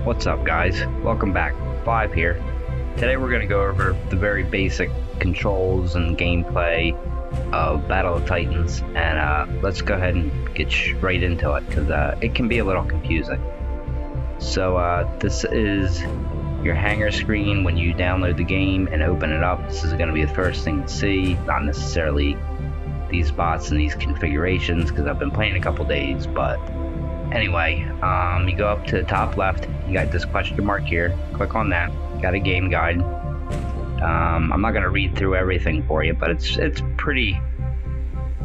What's up, guys? Welcome back. Five here. Today we're going to go over the very basic controls and gameplay of Battle of Titans, and let's go ahead and get straight into it because it can be a little confusing. So this is your hangar screen when you download the game and open it up. This is going to be the first thing to see, not necessarily these bots and these configurations because I've been playing a couple days, but anyway, you go up to the top left, you got this question mark here, click on that, got a game guide. I'm not going to read through everything for you, but it's pretty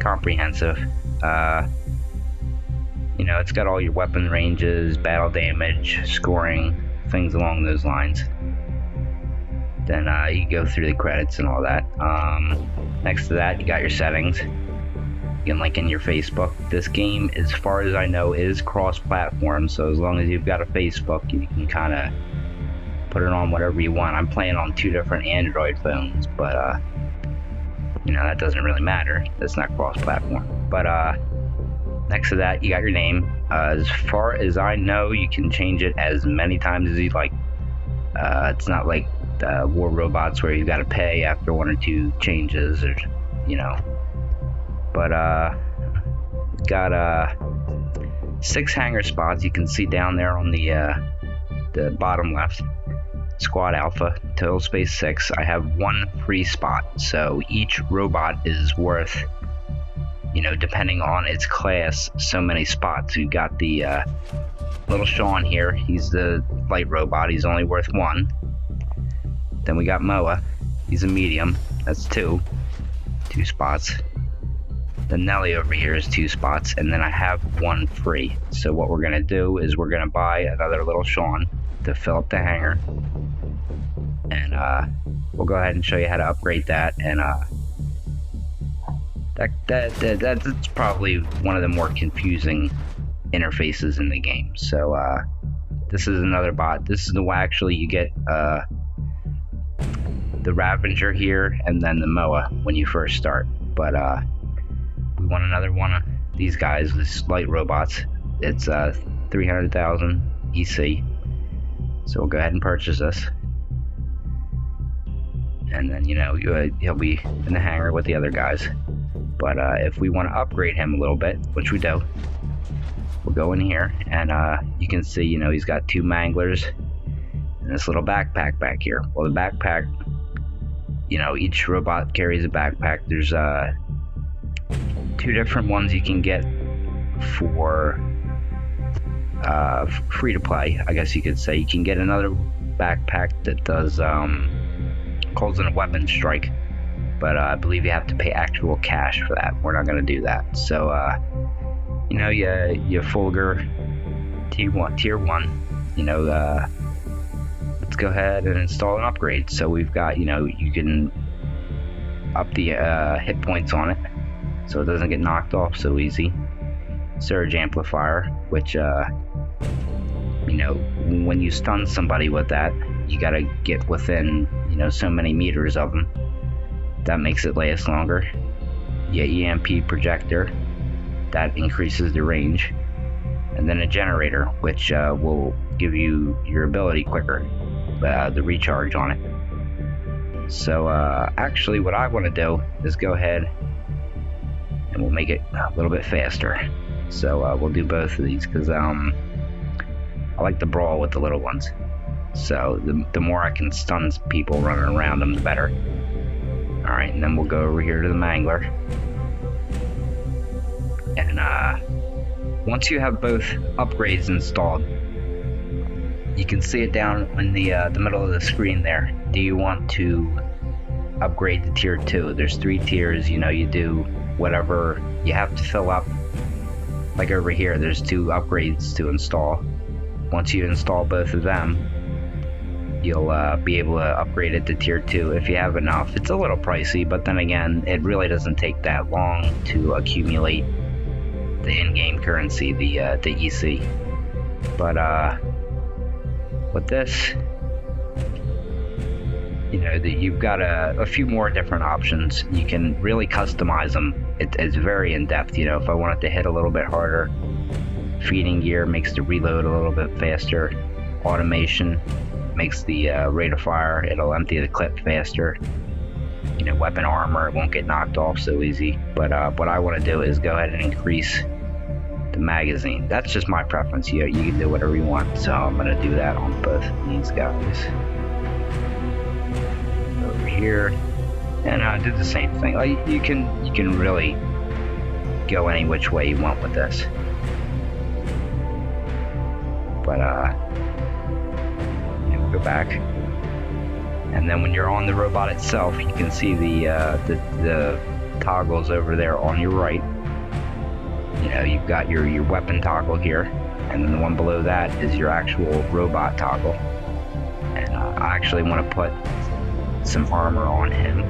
comprehensive. It's got all your weapon ranges, battle damage, scoring, things along those lines. Then you go through the credits and all that. Next to that, you got your settings. You can link in your Facebook. This game, as far as I know, is cross-platform, so as long as you've got a Facebook, you can kind of put it on whatever you want. I'm playing on 2 different Android phones, but that doesn't really matter. It's not cross-platform. But next to that, you got your name. As far as I know, you can change it as many times as you like. It's not like War Robots where you got to pay after 1 or 2 changes, or But got 6 hangar spots. You can see down there on the bottom left. Squad Alpha, total space 6. I have 1 free spot, so each robot is worth, depending on its class, so many spots. We've got the little Sean here. He's the light robot. He's only worth 1. Then we got Moa. He's a medium. That's 2 spots. The Nelly over here is 2 spots, and then I have 1 free. So what we're gonna do is we're gonna buy another little Sean to fill up the hangar, and we'll go ahead and show you how to upgrade that. And that's probably one of the more confusing interfaces in the game. So this is another bot. This is the one actually you get the Ravager here, and then the Moa when you first start. But we want another one of these guys, these light robots. It's 300,000 EC. So we'll go ahead and purchase this. And then, he'll be in the hangar with the other guys. But if we want to upgrade him a little bit, which we do, we'll go in here, and you can see, he's got 2 manglers and this little backpack back here. Well, the backpack, each robot carries a backpack. There's 2 different ones you can get for free to play, I guess you could say. You can get another backpack that does calls in a weapon strike, but I believe you have to pay actual cash for that. We're not going to do that. So you Fulgur tier 1, let's go ahead and install an upgrade. So we've got, you can up the hit points on it so it doesn't get knocked off so easy. Surge amplifier, which when you stun somebody with that, you gotta get within so many meters of them. That makes it last longer. Yeah, EMP projector, that increases the range. And then a generator, which will give you your ability quicker, the recharge on it. So actually what I want to do is go ahead and we'll make it a little bit faster. So we'll do both of these because I like to brawl with the little ones. So the more I can stun people running around them, the better. Alright, and then we'll go over here to the Mangler. And once you have both upgrades installed, you can see it down in the middle of the screen there. Do you want to upgrade to tier 2? There's 3 tiers. You do whatever you have to fill up. Like over here, there's 2 upgrades to install. Once you install both of them, you'll be able to upgrade it to tier 2 if you have enough. It's a little pricey, but then again, it really doesn't take that long to accumulate the in-game currency, the EC. But with this, you've got a few more different options. You can really customize them. It's very in-depth. If I wanted to hit a little bit harder, feeding gear makes the reload a little bit faster. automation, makes the rate of fire. It'll empty the clip faster. You know, weapon armor, it won't get knocked off so easy. But what I want to do is go ahead and increase the magazine. That's just my preference. You can do whatever you want. So I'm going to do that on both of these guys. Over here, and I did the same thing. Like you can really go any which way you want with this. But we'll go back, and then when you're on the robot itself, you can see the toggles over there on your right. You know, you've got your weapon toggle here, and then the one below that is your actual robot toggle. And I actually want to put some armor on him.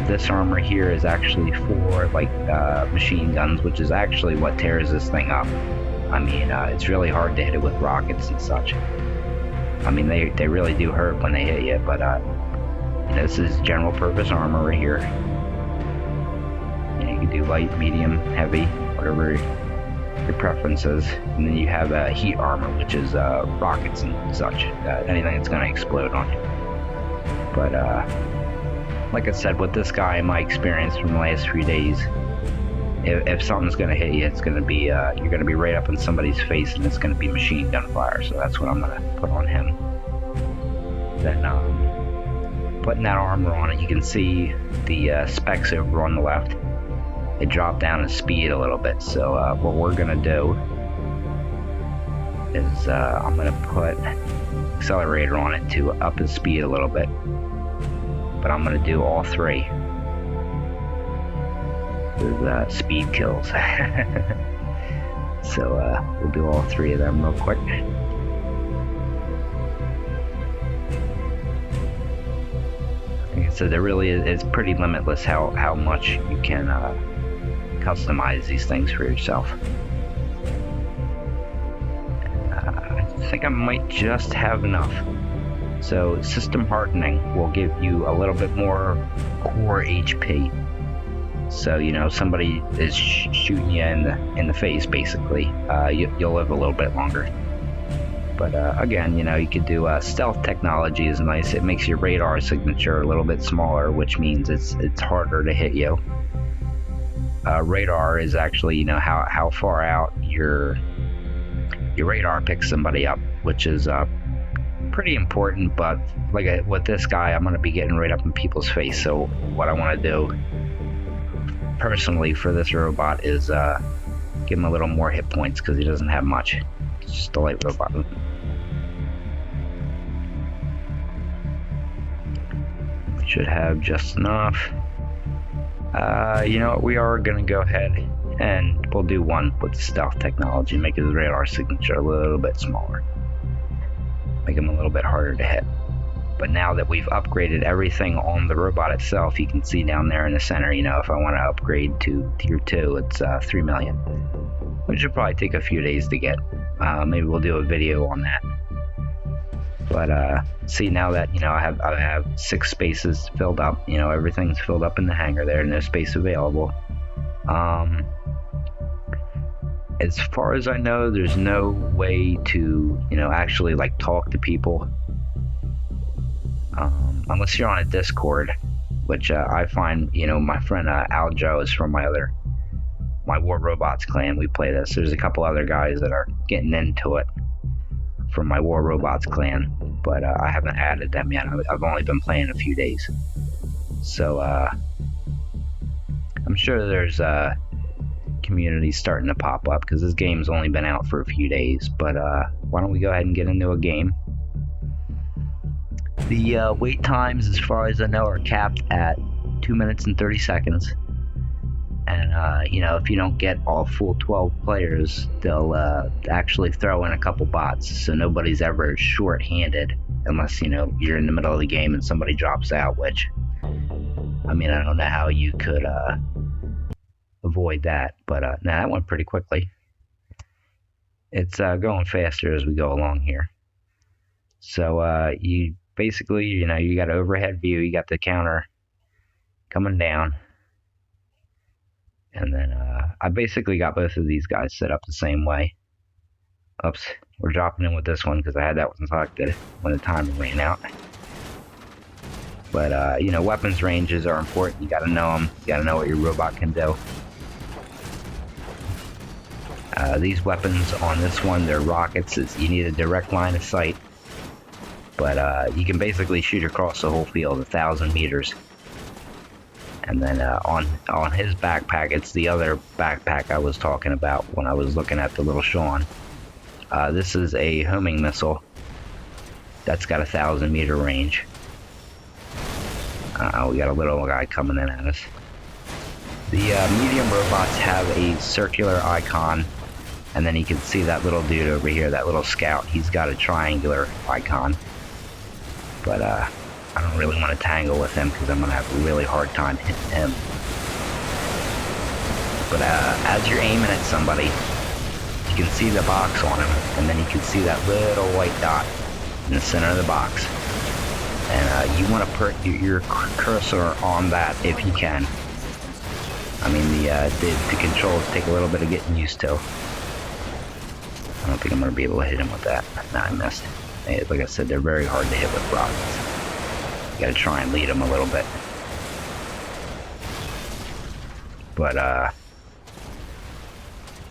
This armor here is actually for like machine guns, which is actually what tears this thing up. I mean, it's really hard to hit it with rockets and such. I mean, they really do hurt when they hit you, but this is general purpose armor right here. You can do light, medium, heavy, whatever your preference is. And then you have heat armor, which is rockets and such, anything that's going to explode on you. But like I said, with this guy, in my experience from the last 3 days, if something's going to hit you, it's going to be you're going to be right up in somebody's face, and it's going to be machine gun fire. So that's what I'm going to put on him. Then putting that armor on it, you can see the specs over on the left. They drop down in speed a little bit. So what we're going to do is I'm going to put accelerator on it to up his speed a little bit. But I'm going to do all three. With speed kills. So we'll do all three of them real quick. So there really is, it's pretty limitless how much you can customize these things for yourself. I think I might just have enough. So system hardening will give you a little bit more core HP. So, you know, somebody is shooting you in the face, basically. You'll live a little bit longer. But again, you know, you could do stealth technology is nice. It makes your radar signature a little bit smaller, which means it's harder to hit you. Radar is actually, you know, how far out your radar picks somebody up, which is pretty important. But like with this guy, I'm going to be getting right up in people's face. So what I want to do personally for this robot is give him a little more hit points because he doesn't have much. It's just a light robot. Should have just enough. You know what, we are going to go ahead and we'll do one with the stealth technology, make his radar signature a little bit smaller, make him a little bit harder to hit. But now that we've upgraded everything on the robot itself, you can see down there in the center, you know, if I want to upgrade to tier 2, it's 3 million, which will probably take a few days to get. Maybe we'll do a video on that. But see, now that, you know, I have 6 spaces filled up, you know, everything's filled up in the hangar there, no space available. As far as I know, there's no way to, you know, actually like talk to people. Unless you're on a Discord, which I find, you know, my friend Aljo is from my War Robots clan. We play this. There's a couple other guys that are getting into it from my War Robots clan, but I haven't added them yet. I've only been playing a few days. So I'm sure there's communities starting to pop up because this game's only been out for a few days. But why don't we go ahead and get into a game? The wait times, as far as I know, are capped at 2 minutes and 30 seconds. And, you know, if you don't get all full 12 players, they'll actually throw in a couple bots. So nobody's ever short-handed unless, you know, you're in the middle of the game and somebody drops out, which, I mean, I don't know how you could avoid that. But, nah, that went pretty quickly. It's going faster as we go along here. So, you basically, you know, you got an overhead view, you got the counter coming down. And then I basically got both of these guys set up the same way. Oops, we're dropping in with this one because I had that one selected when the timer ran out. But, you know, weapons ranges are important. You gotta know them. You gotta know what your robot can do. These weapons on this one, they're rockets. You need a direct line of sight. But you can basically shoot across the whole field, 1,000 meters. And then on his backpack, it's the other backpack I was talking about when I was looking at the little Sean. This is a homing missile that's got 1,000 meter range. We got a little guy coming in at us. The medium robots have a circular icon, and then you can see that little dude over here, that little scout. He's got a triangular icon. But I don't really want to tangle with him because I'm going to have a really hard time hitting him. But as you're aiming at somebody, you can see the box on him, and then you can see that little white dot in the center of the box. And you want to put your cursor on that if you can. I mean, the controls take a little bit of getting used to. I don't think I'm going to be able to hit him with that. Nah, I missed. Like I said, they're very hard to hit with rockets. You got to try and lead them a little bit. But,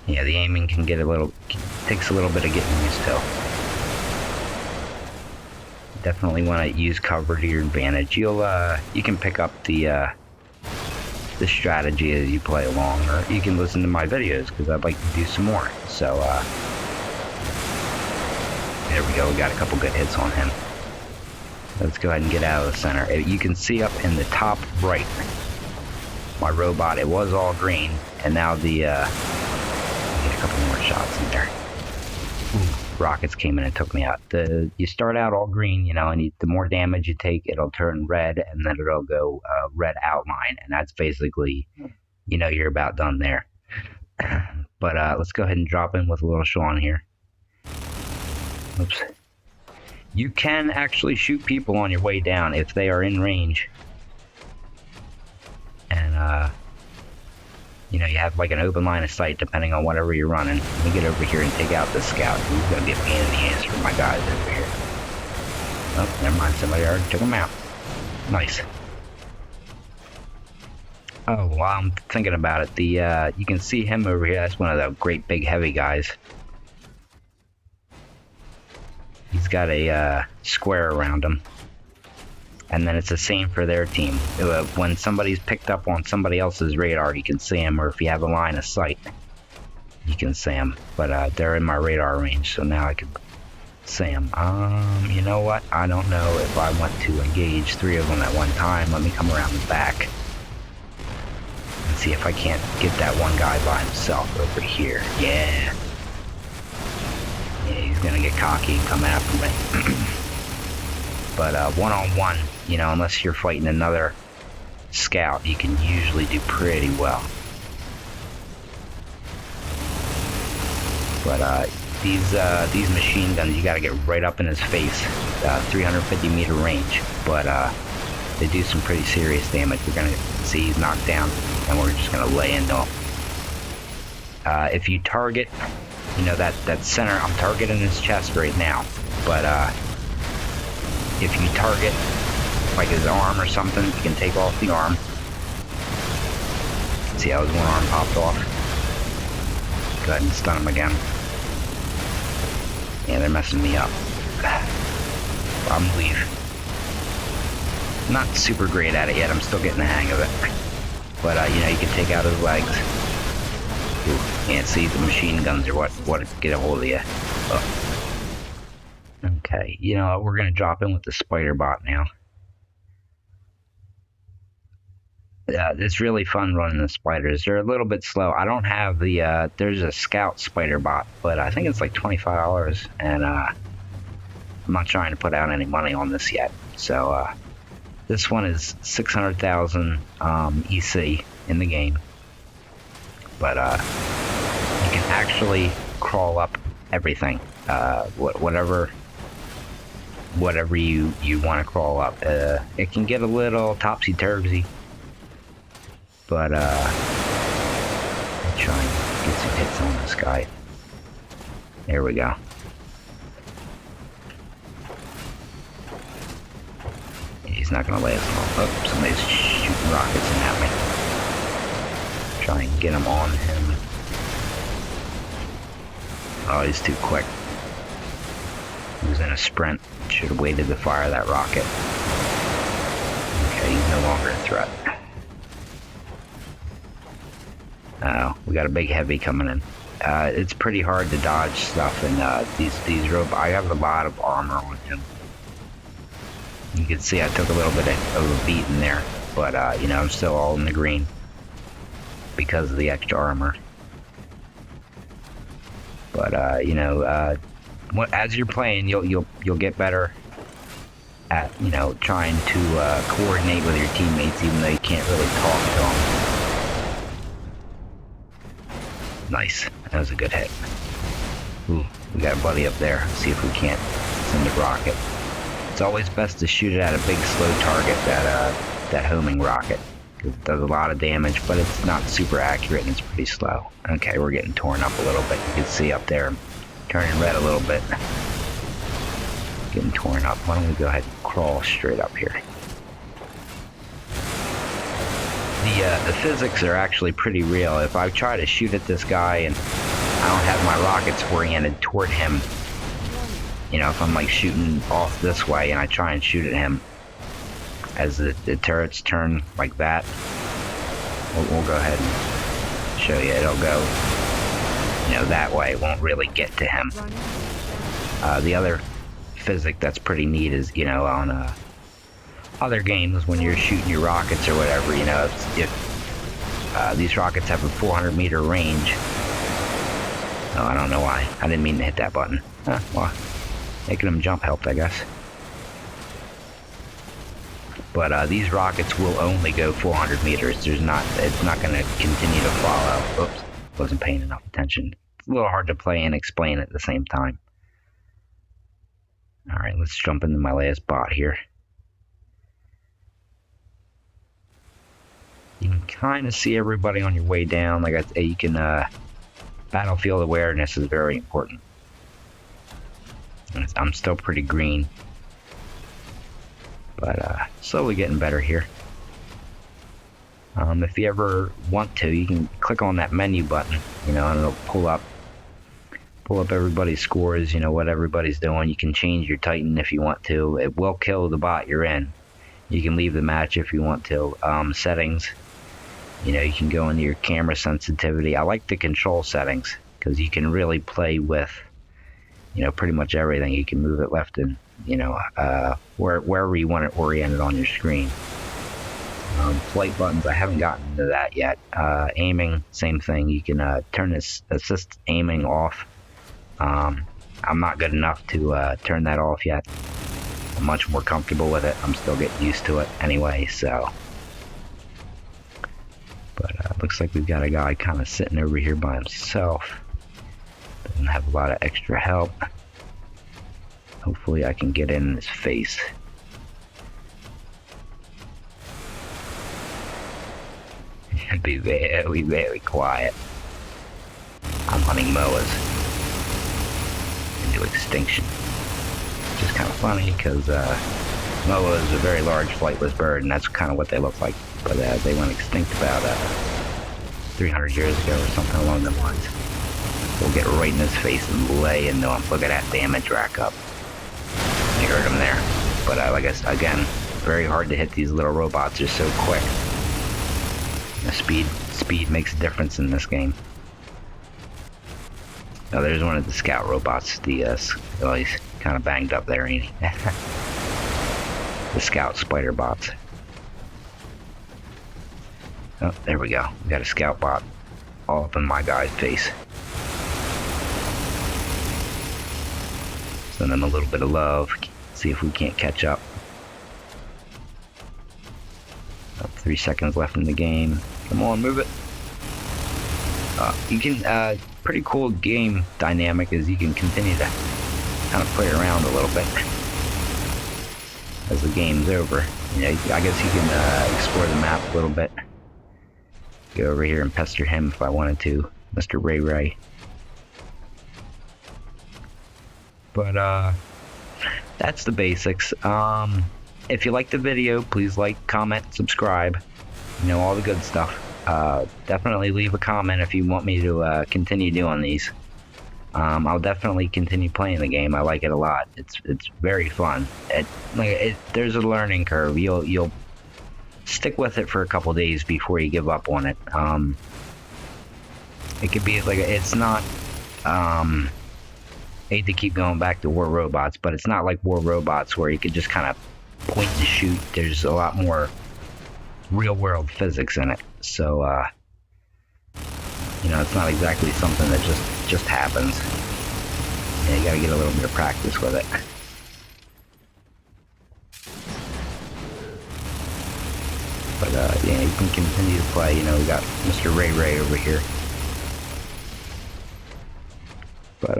yeah, the aiming can get takes a little bit of getting used to. Definitely want to use cover to your advantage. You can pick up the strategy as you play along, or you can listen to my videos because I'd like to do some more. So there we go. We got a couple good hits on him. Let's go ahead and get out of the center. You can see up in the top right, my robot. It was all green, and now the get a couple more shots in there. Ooh. Rockets came in and took me out. You start out all green, you know, and the more damage you take, it'll turn red, and then it'll go red outline, and that's basically, you know, you're about done there. But let's go ahead and drop in with a little Sean here. Oops. You can actually shoot people on your way down if they are in range. And, you know, you have like an open line of sight depending on whatever you're running. Let me get over here and take out this scout. He's going to be a pain in the ass for my guys over here. Oh, never mind. Somebody already took him out. Nice. Oh, while I'm thinking about it, you can see him over here. That's one of the great big heavy guys. He's got a square around him. And then it's the same for their team. When somebody's picked up on somebody else's radar, you can see them, or if you have a line of sight, you can see them. But they're in my radar range, so now I can see them. You know what? I don't know if I want to engage 3 of them at one time. Let me come around the back and see if I can't get that one guy by himself over here. Yeah. Yeah, he's gonna get cocky and come after me. But one-on-one, you know, unless you're fighting another scout, you can usually do pretty well. But these machine guns, you got to get right up in his face, 350 meter range. But they do some pretty serious damage. We're gonna see he's knocked down, and we're just gonna lay into him. If you target, you know, that center, I'm targeting his chest right now, but if you target like his arm or something, you can take off the arm. See how his one arm popped off? Go ahead and stun him again. Yeah, they're messing me up. I'm leave. Not super great at it yet. I'm still getting the hang of it. But you know, you can take out his legs. Ooh, can't see the machine guns or what get a hold of you. Oh. Okay, you know, we're going to drop in with the spider bot now. It's really fun running the spiders. They're a little bit slow. I don't have the, there's a scout spider bot, but I think it's like $25, and I'm not trying to put out any money on this yet. So, this one is 600,000 EC in the game. But, you can actually crawl up everything. Whatever you want to crawl up. It can get a little topsy-turvy, but let's try and get some hits on this guy. There we go. not gonna last long. Oh, somebody's shooting rockets in at me. Try and get him on him. Oh, he's too quick. He was in a sprint. Should have waited to fire that rocket. Okay, he's no longer a threat. Oh, we got a big heavy coming in. It's pretty hard to dodge stuff, and these robots. I have a lot of armor on him. You can see I took a little bit of a beating there, but you know, I'm still all in the green because of the extra armor. But you know, as you're playing, you'll get better at, you know, trying to coordinate with your teammates, even though you can't really talk to them. Nice. That was a good hit. Ooh, we got a buddy up there. Let's see if we can't send a rocket. It's always best to shoot it at a big, slow target, that homing rocket. It does a lot of damage, but it's not super accurate and it's pretty slow. Okay, we're getting torn up a little bit. You can see up there, turning red a little bit. Getting torn up. Why don't we go ahead and crawl straight up here? The physics are actually pretty real. If I try to shoot at this guy and I don't have my rockets oriented toward him, you know, if I'm like shooting off this way and I try and shoot at him, as the turrets turn like that, we'll go ahead and show you. It'll go, you know, that way. It won't really get to him. The other physic that's pretty neat is, you know, on other games when you're shooting your rockets or whatever, you know, if these rockets have a 400-meter range. Oh, I don't know why. I didn't mean to hit that button. Well, making them jump helped, I guess. But these rockets will only go 400 meters. It's not going to continue to follow. Oops, wasn't paying enough attention. It's a little hard to play and explain at the same time. All right, let's jump into my last bot here. You can kind of see everybody on your way down. Like you can, battlefield awareness is very important. I'm still pretty green, but slowly getting better here. If you ever want to, you can click on that menu button, you know, and it'll pull up everybody's scores, you know, what everybody's doing. You can change your Titan if you want to. It will kill the bot you're in. You can leave the match if you want to. Settings, you know, you can go into your camera sensitivity. I like the control settings because you can really play with, you know, pretty much everything. You can move it left and, you know, wherever you want it oriented on your screen. Flight buttons, I haven't gotten into that yet. Aiming, same thing. You can turn this assist aiming off. I'm not good enough to turn that off yet. I'm much more comfortable with it. I'm still getting used to it anyway, so. But looks like we've got a guy kind of sitting over here by himself. Doesn't have a lot of extra help. Hopefully I can get in his face. Be very, very quiet. I'm hunting moas into extinction. Which is kind of funny because moa is a very large flightless bird, and that's kind of what they look like. But they went extinct about 300 years ago or something along those lines. We'll get right in his face and lay into him. Look at that damage rack up. You heard him there. But like I said, again, very hard to hit these little robots. They're so quick. The speed makes a difference in this game. Oh, there's one of the scout robots. Oh, he's kind of banged up there, ain't he? The scout spider bots. Oh, there we go. We got a scout bot all up in my guy's face. Send them a little bit of love. See if we can't catch up. About 3 seconds left in the game. Come on, move it. You can, pretty cool game dynamic is you can continue to kind of play around a little bit as the game's over. You know, I guess you can explore the map a little bit. Go over here and pester him if I wanted to, Mr. Ray Ray. But that's the basics. if you like the video, please like, comment, subscribe. You know, all the good stuff. Definitely leave a comment if you want me to continue doing these. I'll definitely continue playing the game. I like it a lot. It's very fun. There's a learning curve. You'll stick with it for a couple days before you give up on it. It could be like it's not. I hate to keep going back to War Robots, but it's not like War Robots where you could just kind of point and shoot. There's a lot more real-world physics in it. So, you know, it's not exactly something that just happens. Yeah, you gotta get a little bit of practice with it. But, yeah, you can continue to play. You know, we got Mr. Ray over here. But,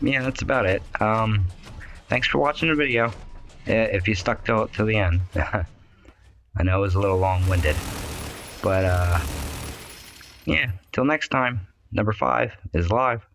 yeah, that's about it. Thanks for watching the video. If you stuck till the end. I know it was a little long-winded. But, yeah, till next time, number 5 is live.